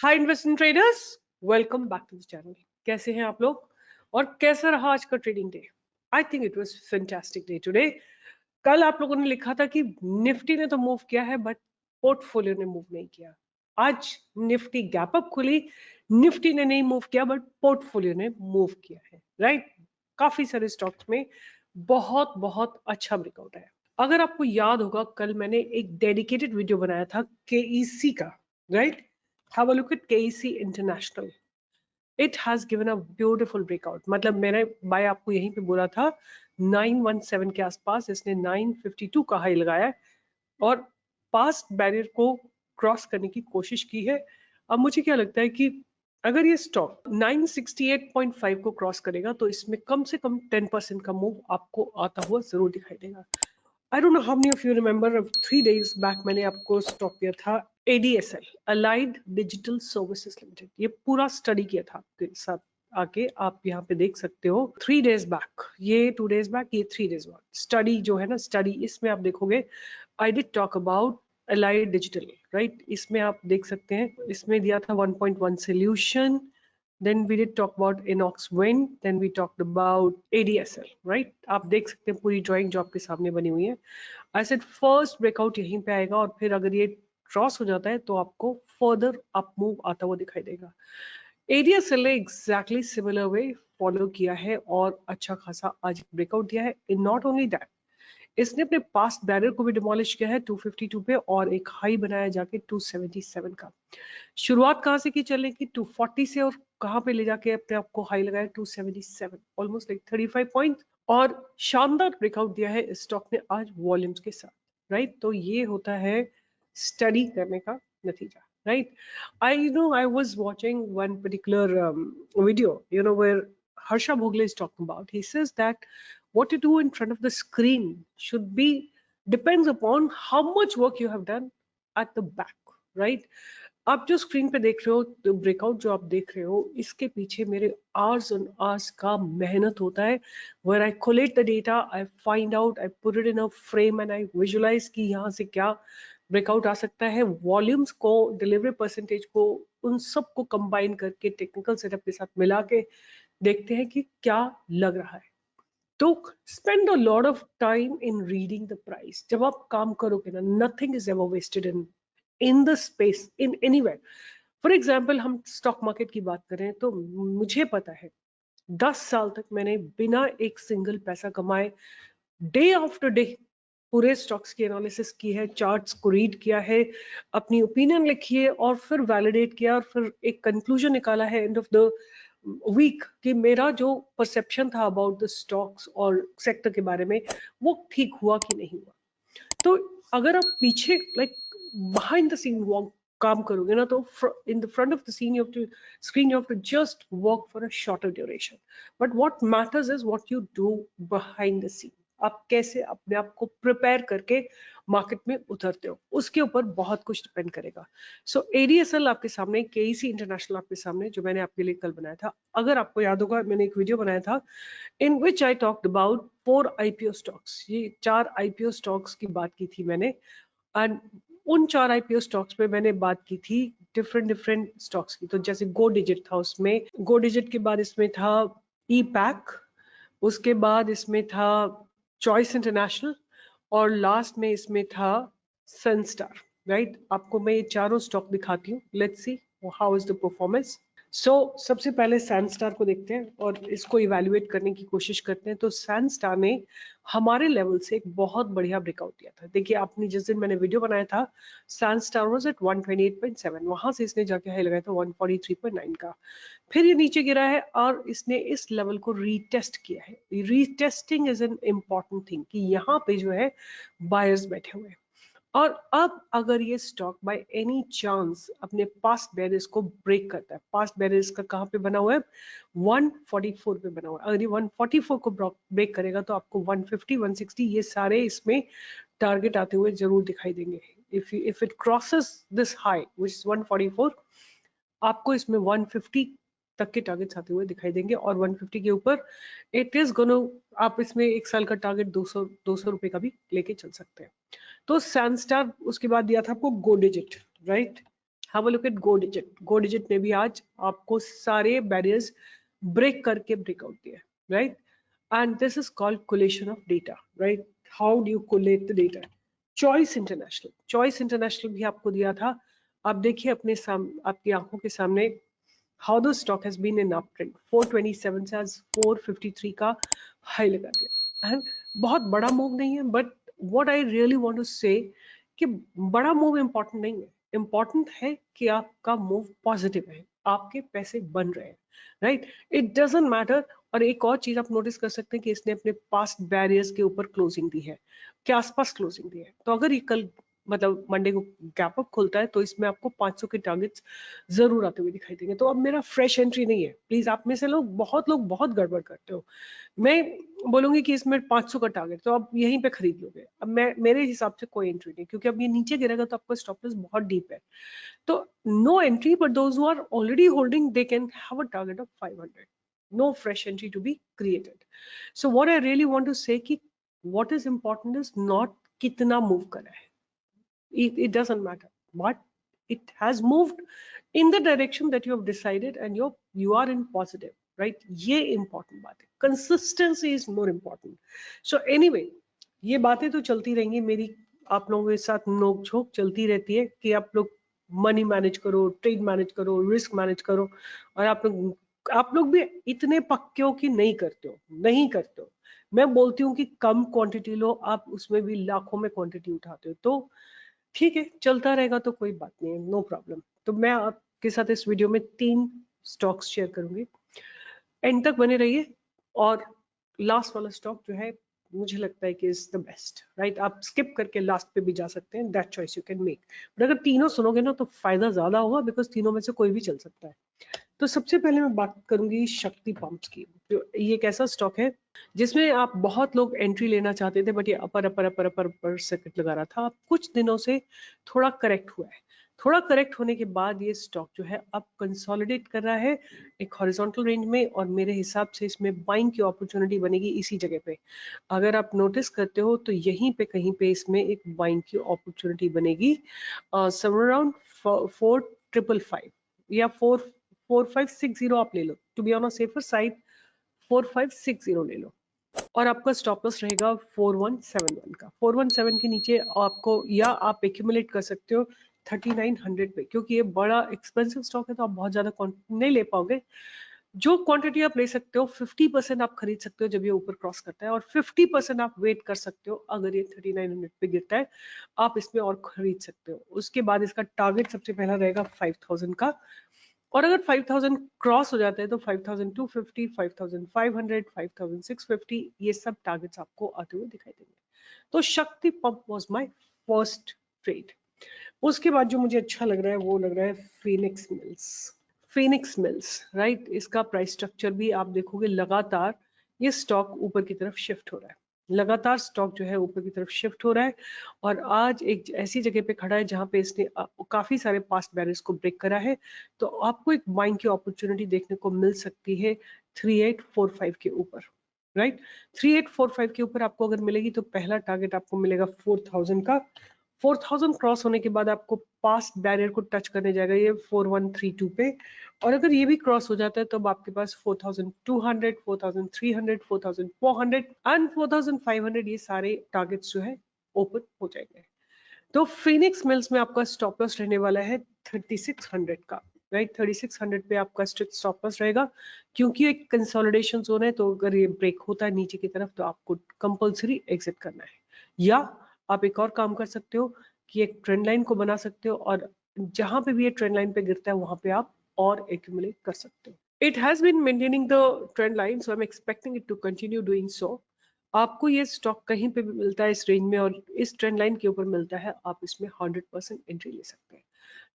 Hi investment traders, welcome back to the channel. कैसे हैं आप लोग और कैसा रहा आज का trading day? I think it was fantastic day today. कल आप लोगों ने लिखा था कि निफ्टी ने तो मूव किया है बट पोर्टफोलियो ने मूव नहीं किया। आज निफ्टी गैप अप खुली, निफ्टी ने नहीं मूव किया बट पोर्टफोलियो ने मूव किया है, राइट? काफी सारे स्टॉक्स में बहुत बहुत अच्छा ब्रेकआउट है। अगर आपको याद होगा, कल मैंने एक डेडिकेटेड वीडियो बनाया था केईसी का, right? Have a look at KEC International. It has given a beautiful breakout. मतलब मैंने बाय आपको यहीं पे बोला था 917 के आसपास, इसने 952 का हाई लगाया है और पास्ट बैरियर को क्रॉस करने की कोशिश की है। अब मुझे क्या लगता है कि अगर ये स्टॉक 968.5 को क्रॉस करेगा तो इसमें कम से कम 10% का मूव आपको आता हुआ जरूर दिखाई देगा। I don't know how many of you remember, 3 days back मैंने आपको स्टॉक दिया था ADSL, allied digital services limited. ये पूरा स्टडी किया था आपके साथ, आके आप यहाँ पे देख सकते हो। 3 days बैक, ये 2 days बैक, ये 3 days बैक स्टडी जो है ना, स्टडी इसमें आप देखोगे I did talk about allied digital, right? इसमें आप देख सकते हैं, इसमें दिया था 1.1 solution. Then we did talk about Inox Wind. Then we talked about ADSL, right? आप देख सकते हैं पूरी ड्राइंग जो आपके सामने बनी हुई है। I said फर्स्ट ब्रेकआउट यहीं पे आएगा और फिर अगर ये क्रॉस हो जाता है तो आपको फर्दर अप मूव आता हुआ दिखाई देगा। ADSL ने एग्जैक्टली सिमिलर वे फॉलो किया है और अच्छा खासा आज ब्रेकआउट दिया है। इन नॉट ओनली दैट, इसने अपने पास्ट बैरियर को भी डिमोलिश किया है 252 पे और एक हाई बनाया जाके 277 का। शुरुआत कहां से की चलने की? 240 से, और कहां पे ले जाके अपने आप को हाई लगाया 277, ऑलमोस्ट लाइक 35 पॉइंट। और शानदार ब्रेकआउट दिया है इस स्टॉक ने आज वॉल्यूम्स के साथ, राइट? तो ये होता है स्टडी करने का नतीजा, right? I know I was watching one particular video, you know, where Harsha Bhogle is talking about. He says that what you do in front of the screen should be depends upon how much work you have done at the back, right? आप जो screen पे देख रहे हो, तो breakout जो आप देख रहे हो, इसके पीछे मेरे आवर्स एंड आवर्स का मेहनत होता है। Where I collate the data, I find out, I put it in a frame and I visualise कि यहाँ से क्या ब्रेकआउट आ सकता है। वॉल्यूम्स को, डिलीवरी परसेंटेज को, उन सबको कंबाइन करके टेक्निकल सेटअप के साथ मिला के देखते हैं कि क्या लग रहा है। तो spend a lot of time in reading the price. जब आप काम करोगे ना, nothing is ever wasted in the space, in anywhere. For example, हम स्टॉक मार्केट की बात करें तो मुझे पता है 10 साल तक मैंने बिना एक सिंगल पैसा कमाए डे आफ्टर डे पूरे स्टॉक्स की एनालिसिस की है, चार्ट्स को रीड किया है, अपनी ओपिनियन लिखी है और फिर वैलिडेट किया और फिर एक कंक्लूजन निकाला है एंड ऑफ द वीक कि मेरा जो परसेप्शन था अबाउट द स्टॉक्स और सेक्टर के बारे में वो ठीक हुआ कि नहीं हुआ। तो अगर आप पीछे like behind the scene walk काम करोगे ना, तो in the front of the scene you have to screen, you have to just work for a shorter duration, but what matters is what you do behind the scene. आप कैसे अपने आप को prepare करके मार्केट में उतरते हो, उसके ऊपर बहुत कुछ डिपेंड करेगा। सो एडीएसएल आपके सामने, केईसी इंटरनेशनल आपके सामने, जो मैंने आपके लिए कल बनाया था। अगर आपको याद होगा, मैंने एक वीडियो बनाया था in which I talked about 4 IPO stocks. ये 4 IPO stocks की बात की थी मैंने, and उन 4 IPO stocks पे मैंने बात की थी डिफरेंट स्टॉक्स की। तो जैसे गो डिजिट था, उसमें गो डिजिट के बाद इसमें था ई पैक, उसके बाद इसमें था चॉइस इंटरनेशनल और लास्ट में इसमें था सनस्टार, राइट? आपको मैं ये चारों स्टॉक दिखाती हूँ, let's see how is the performance. सबसे पहले सैनस्टार को देखते हैं और इसको इवैल्यूएट करने की कोशिश करते हैं। तो सैनस्टार ने हमारे लेवल से एक बहुत बढ़िया ब्रेकआउट दिया था। देखिए, आपने जिस दिन मैंने वीडियो बनाया था, सैनस्टार वाज एट 128.7, वहां से इसने जाके हाई लगाया था 143.9 का। फिर ये नीचे गिरा है और इसने इस लेवल को रीटेस्ट किया है। Retesting is an important thing कि यहाँ पे जो है बायर्स बैठे हुए हैं। और अब अगर ये स्टॉक बाय एनी चांस अपने पास्ट बैरियर्स को ब्रेक करता है, पास्ट बैरियर्स का कहाँ पे बना हुआ है? 144 पे बना हुआ है। अगर ये 144 को ब्रेक करेगा तो आपको 150, 160 ये सारे इसमें टारगेट आते हुए जरूर दिखाई देंगे। If it crosses this high which is 144, आपको इसमें 150 तक के टारगेट्स आते हुए दिखाई देंगे और 150 के ऊपर इट इज गोनो, आप इसमें एक साल का टारगेट 200 रुपए का भी लेके चल सकते हैं। तो सैनस्टार, उसके बाद दिया था आपको Go Digit, right? Have a look at Go Digit. Go Digit ने भी आज आपको सारे बैरियर्स ब्रेक करके ब्रेकआउट दिया, right? And this is called collation of data, right? How do you collate the data? Choice International भी आपको दिया था। आप देखिए अपने आपकी आंखों के सामने how the stock has been in uptrend, 427 से आज 453 का हाई लगा दिया। एंड बहुत बड़ा मूव नहीं है, but what I really want to say कि बड़ा मूव इंपॉर्टेंट नहीं है, इंपॉर्टेंट है कि आपका मूव पॉजिटिव है, आपके पैसे बन रहे हैं, राइट? It doesn't matter. और एक और चीज आप नोटिस कर सकते हैं कि इसने अपने पास्ट बैरियर्स के ऊपर क्लोजिंग दी है, के आसपास क्लोजिंग दी है। तो अगर ये कल मतलब मंडे को गैप अप खुलता है तो इसमें आपको 500 के टारगेट्स जरूर आते हुए दिखाई देंगे। तो अब मेरा फ्रेश एंट्री नहीं है, प्लीज। आप में से लोग बहुत गड़बड़ करते हो। मैं बोलूंगी कि इसमें 500 का टारगेट तो आप यहीं पे खरीद लोगे। अब मैं मेरे हिसाब से कोई एंट्री नहीं, क्योंकि अब ये नीचे गिरेगा तो आपका स्टॉप लॉस बहुत डीप है। तो no entry, but those who are already holding they can have a target of 500। No fresh entry to be created. So what I really want to say कि what is important is not कितना move करा है, it doesn't matter, but it has moved in the direction that you have decided and you are in positive, right? ये important बात है, consistency is more important. So anyway, ये बातें तो चलती रहेंगी मेरी आप लोगों के साथ, नोक-झोंक चलती रहती है कि आप लोग मनी मैनेज करो, ट्रेड मैनेज करो, रिस्क मैनेज करो। और आप लोग भी इतने पक्के हो कि नहीं करते हो। मैं बोलती हूँ कि कम क्वांटिटी लो, आप उसमें भी लाखों में क्वांटिटी उठाते हो, तो ठीक है, चलता रहेगा तो कोई बात नहीं है, नो प्रॉब्लम। तो मैं आपके साथ इस वीडियो में 3 स्टॉक्स शेयर करूंगी, एंड तक बने रहिए। और लास्ट वाला स्टॉक जो है मुझे लगता है कि इज द बेस्ट, राइट? आप स्किप करके लास्ट पे भी जा सकते हैं, that choice you can make. But अगर तीनों सुनोगे ना तो फायदा ज्यादा होगा, बिकॉज तीनों में से कोई भी चल सकता है। तो सबसे पहले मैं बात करूंगी शक्ति पंप्स की। जो ये एक ऐसा स्टॉक है जिसमें आप बहुत लोग एंट्री लेना चाहते थे, बट ये अपर अपर अपर अपर अपर सर्किट लगा रहा था। अब कुछ दिनों से थोड़ा करेक्ट हुआ है। थोड़ा करेक्ट होने के बाद ये स्टॉक जो है अब कंसोलिडेट कर रहा है एक हॉरिजॉन्टल रेंज में, और मेरे हिसाब से इसमें बाइंग की अपॉर्चुनिटी बनेगी इसी जगह पे। अगर आप नोटिस करते हो तो यहीं पे कहीं पे इसमें एक बाइंग की अपॉर्चुनिटी बनेगी, समवेयर अराउंड 4555 या 4560 आप ले लो, to be on a safer side 4560 ले लो। और आपका स्टॉप लॉस रहेगा 4171 का। 417 के नीचे आपको, या आप एक्यूमुलेट कर सकते हो 3900 पे, क्योंकि ये बड़ा एक्सपेंसिव स्टॉक है तो आप बहुत ज्यादा क्वांटिटी नहीं ले पाओगे। जो क्वांटिटी आप ले सकते हो 50% आप खरीद सकते हो जब ये ऊपर क्रॉस करता है, और 50% आप वेट कर सकते हो अगर ये 3900 पे गिरता है, आप इसमें और खरीद सकते हो। उसके बाद इसका टारगेट सबसे पहला रहेगा 5000 का, और अगर 5000 क्रॉस हो जाता है तो 5250, 5500, 5650 ये सब टारगेट्स आपको आते हुए दिखाई देंगे। तो शक्ति pump was my first trade. उसके बाद जो मुझे अच्छा लग रहा है वो लग रहा है Phoenix mills. Phoenix mills, right? इसका प्राइस स्ट्रक्चर भी आप देखोगे लगातार ये स्टॉक ऊपर की तरफ शिफ्ट हो रहा है। लगातार स्टॉक जो है ऊपर की तरफ शिफ्ट हो रहा है, और आज एक ऐसी जगह पे खड़ा है जहां पे इसने काफी सारे पास्ट बैरियर्स को ब्रेक करा है। तो आपको एक बाइंग की अपॉर्चुनिटी देखने को मिल सकती है 3845 के ऊपर, राइट? 3845 के ऊपर आपको अगर मिलेगी तो पहला टारगेट आपको मिलेगा 4000 का। 4000 क्रॉस होने के बाद आपको पास्ट बैरियर को टच करने जाएगा ये 4132 पे, और अगर ये भी क्रॉस हो जाता है तो अब आपके पास 4200, 4300, 4400 एंड 4500 ये सारे टारगेट्स जो है ओपन हो जाएंगे। तो फिनिक्स मिल्स में आपका स्टॉप लॉस रहने वाला है 3600 का, राइट? 3600 पे आपका स्ट्रिक्ट स्टॉप लॉस रहेगा, क्योंकि एक कंसोलिडेशन जोन है। तो अगर ये ब्रेक होता है नीचे की तरफ तो आपको कंपलसरी एग्जिट करना है, या आप एक और काम कर सकते हो कि एक ट्रेंड लाइन को बना सकते हो, और जहां पे भी ये ट्रेंड लाइन पे गिरता है वहां पे आप और एक्यूमुलेट कर सकते हो। It has been maintaining the trend line, so I am expecting it to continue doing so. आपको ये स्टॉक कहीं पे भी मिलता है इस रेंज में और इस ट्रेंड लाइन के ऊपर मिलता है, आप इसमें 100% एंट्री ले सकते हैं।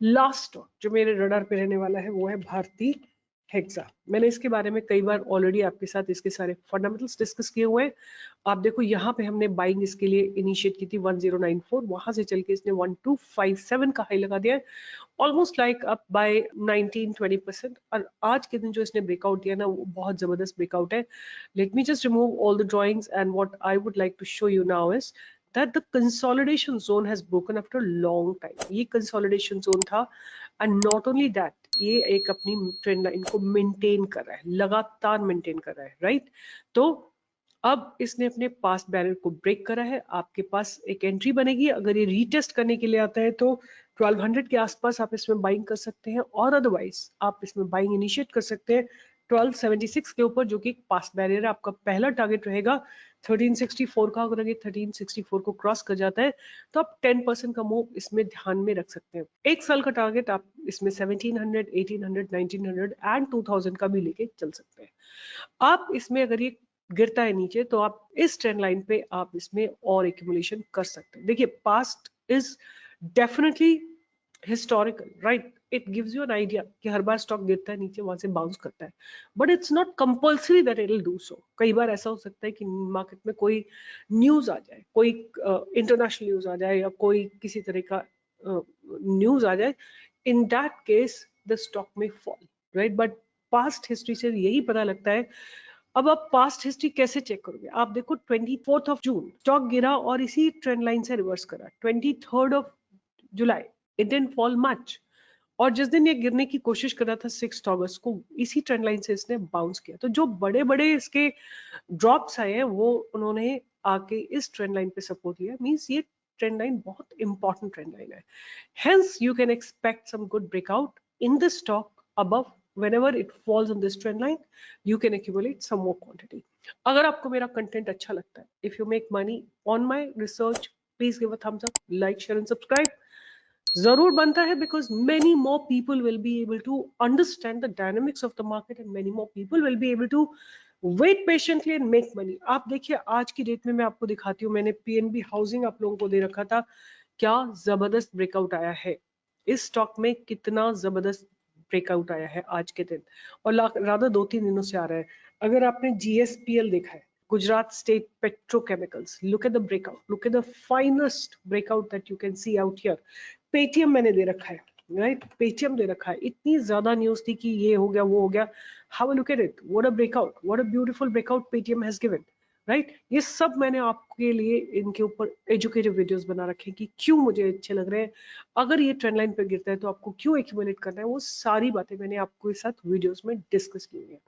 लास्ट स्टॉक जो मेरे रडार पे रहने वाला है वो है भारती हेक्सा। मैंने इसके बारे में कई बार ऑलरेडी आपके साथ इसके सारे फंडामेंटल्स डिस्कस किए हुए हैं। आप देखो यहाँ पे हमने बाइंग इसके लिए इनिशिएट की थी 1094, वहां से चल के इसने 1257 का हाई लगा दिया है, ऑलमोस्ट लाइक अप बाय 19-20%। और आज के दिन जो इसने ब्रेकआउट दिया ना वो बहुत जबरदस्त ब्रेकआउट है। Let me just remove all the drawings, and what I would like to show you now is that the consolidation zone has broken after a long time. ये consolidation zone था, and not only that, ये एक अपनी trend line को maintain कर रहा है, लगातार मेंटेन कर रहा है, राइट? तो अब इसने अपने पास्ट बैरियर को ब्रेक करा है, आपके पास एक एंट्री बनेगी। अगर ये रीटेस्ट करने के लिए आता है तो 1200 के आसपास आप इसमें बाइंग कर सकते हैं, और अदरवाइज आप इसमें बाइंग इनिशिएट कर सकते हैं 1276 के ऊपर, जो कि पास्ट बैरियर है। आपका पहला टारगेट रहेगा 1364 का। अगर ये 1364 को क्रॉस कर जाता है तो आप 10% का मूव इसमें ध्यान में रख सकते हैं। एक साल का टारगेट आप इसमें 1700, 1800, 1900 एंड 2000 का भी लेके चल सकते हैं। आप इसमें अगर ये गिरता है नीचे तो आप इस ट्रेंड लाइन पे आप इसमें और एक्यूमुलेशन कर सकते हैं। देखिए, past is definitely historical, right? It gives you an idea कि हर बार स्टॉक गिरता है नीचे, वहां से बाउंस करता है, but it's not compulsory that it will do so. कई बार ऐसा हो सकता है कि मार्केट में कोई न्यूज आ जाए, कोई इंटरनेशनल न्यूज आ जाए, या कोई किसी तरह का न्यूज आ जाए, in that case the stock में fall, right? But past history से यही पता लगता है। अब आप पास्ट हिस्ट्री कैसे चेक करोगे? आप देखो 24 ऑफ जून स्टॉक गिरा और इसी ट्रेंड लाइन से रिवर्स करा। 23 of July it didn't fall much, और जिस दिन ये गिरने की कोशिश कर रहा था 6 अगस्त को, इसी ट्रेंड लाइन से इसने बाउंस किया। तो जो बड़े बड़े इसके ड्रॉप्स आए हैं वो उन्होंने आके इस ट्रेंड लाइन पे सपोर्ट लिया। मींस ये ट्रेंड लाइन बहुत इंपॉर्टेंट ट्रेंड लाइन है। Hence, you can expect some good breakout in the stock above. Whenever it falls on this trend line, you can accumulate some more quantity. अगर आपको मेरा content अच्छा लगता है, if you make money on my research, please give a thumbs up, like, share and subscribe. जरूर बनता है, because many more people will be able to understand the dynamics of the market and many more people will be able to wait patiently and make money. आप देखिए, आज की date में मैं आपको दिखाती हूँ, मैंने पीएनबी हाउसिंग आप लोगों को दे रखा था, क्या जबरदस्त ब्रेकआउट आया है इस स्टॉक में, कितना जबरदस्त ब्रेकआउट आया है आज के दिन, और राधा 2-3 दिनों से आ रहा है। अगर आपने जीएसपीएल देखा है, Gujarat state petrochemicals, look at the breakout, look at the finest breakout that you can see out here. Paytm मैंने दे रखा है, राइट? पेटीएम दे रखा है। इतनी ज्यादा न्यूज थी कि ये हो गया, वो हो गया। How look at it, what a breakout, what a beautiful breakout Paytm has given, right? ये सब मैंने आपके लिए इनके ऊपर एजुकेटिव वीडियोस बना रखे हैं कि क्यों मुझे अच्छे लग रहे हैं, अगर ये ट्रेंड लाइन पे गिरता है तो आपको क्यों एक्यूमुलेट करना है, वो सारी बातें मैंने आपके साथ वीडियोस में डिस्कस की हुई है।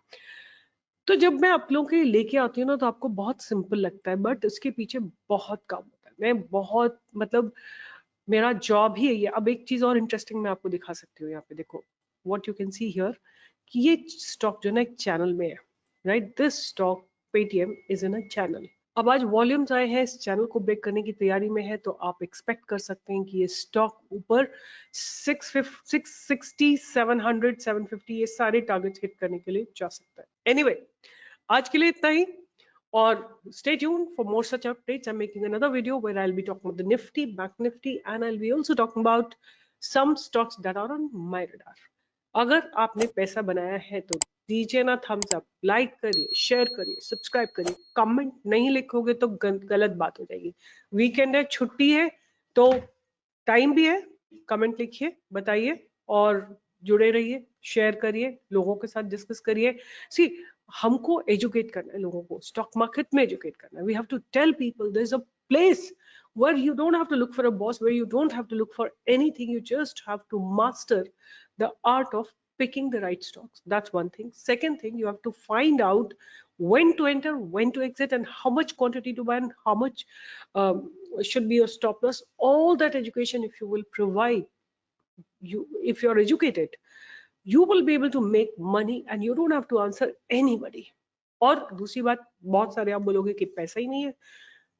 तो जब मैं आप लोगों के लिए लेके आती हूँ ना, तो आपको बहुत सिंपल लगता है, बट उसके पीछे बहुत काम होता है। मैं बहुत, मतलब मेरा जॉब ही है ये। अब एक चीज और इंटरेस्टिंग मैं आपको दिखा सकती हूँ, यहाँ पे देखो, what you can see here, कि ये स्टॉक जो है ना एक चैनल में है, right? This stock Paytm is in a channel. अब आज वॉल्यूम्स आए हैं, इस चैनल को ब्रेक करने की तैयारी में है, तो आप एक्सपेक्ट कर सकते हैं कि ये स्टॉक ऊपर 660, 700, 750 ये सारे टारगेट्स हिट करने के लिए जा सकता है। एनीवे, आज के लिए इतना ही, और stay tuned for more such updates. I'm making another video where I'll be talking about the Nifty, Bank Nifty, and I'll be also talking about some stocks that are on my radar. अगर आपने पैसा बनाया है तो दीजिए ना Thums up, like करिए, share करिए, सब्सक्राइब करिए। कमेंट नहीं लिखोगे तो गलत बात हो जाएगी। वीकेंड है, छुट्टी है, तो टाइम भी है, कमेंट लिखिए, बताइए, और जुड़े रहिए, शेयर करिए, लोगों के साथ डिस्कस करिए। सी, हमको एजुकेट करना है लोगों को, स्टॉक मार्केट में एजुकेट करना है। We have to tell people there is a place where you don't have to look for a boss, where you don't have to look for anything, you just have to master the art of picking the right stocks. That's one thing. Second thing, you have to find out when to enter, when to exit, and how much quantity to buy, and how much should be your stop loss. All that education, if you will provide, if you're educated, you will be able to make money and you don't have to answer anybody. और दूसरी बात, बहुत सारे आप बोलोगे कि पैसा ही नहीं है,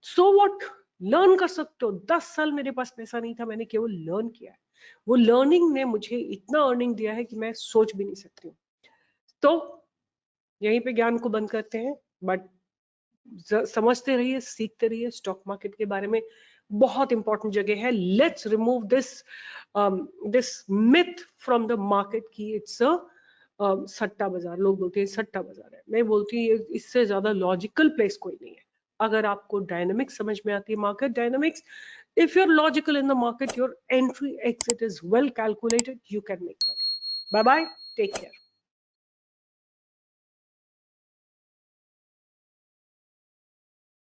सो व्हाट, लर्न कर सकते हो। 10 साल मेरे पास पैसा नहीं था, मैंने केवल लर्न किया है। वो लर्निंग ने मुझे इतना अर्निंग दिया है कि मैं सोच भी नहीं सकती हूँ। तो यहीं पे ज्ञान को बंद करते हैं, बट समझते रहिए, सीखते रहिए। स्टॉक मार्केट के बारे में बहुत इंपॉर्टेंट जगह है। Let's remove this myth from the market की इट्स अ सट्टा बाजार। लोग बोलते हैं सट्टा बाजार है, मैं बोलती हूँ इससे ज्यादा लॉजिकल प्लेस कोई नहीं है। अगर आपको डायनामिक्स समझ में आती है, market dynamics, if you're logical in the market, your entry exit is well calculated, you can make money. Bye bye, take care.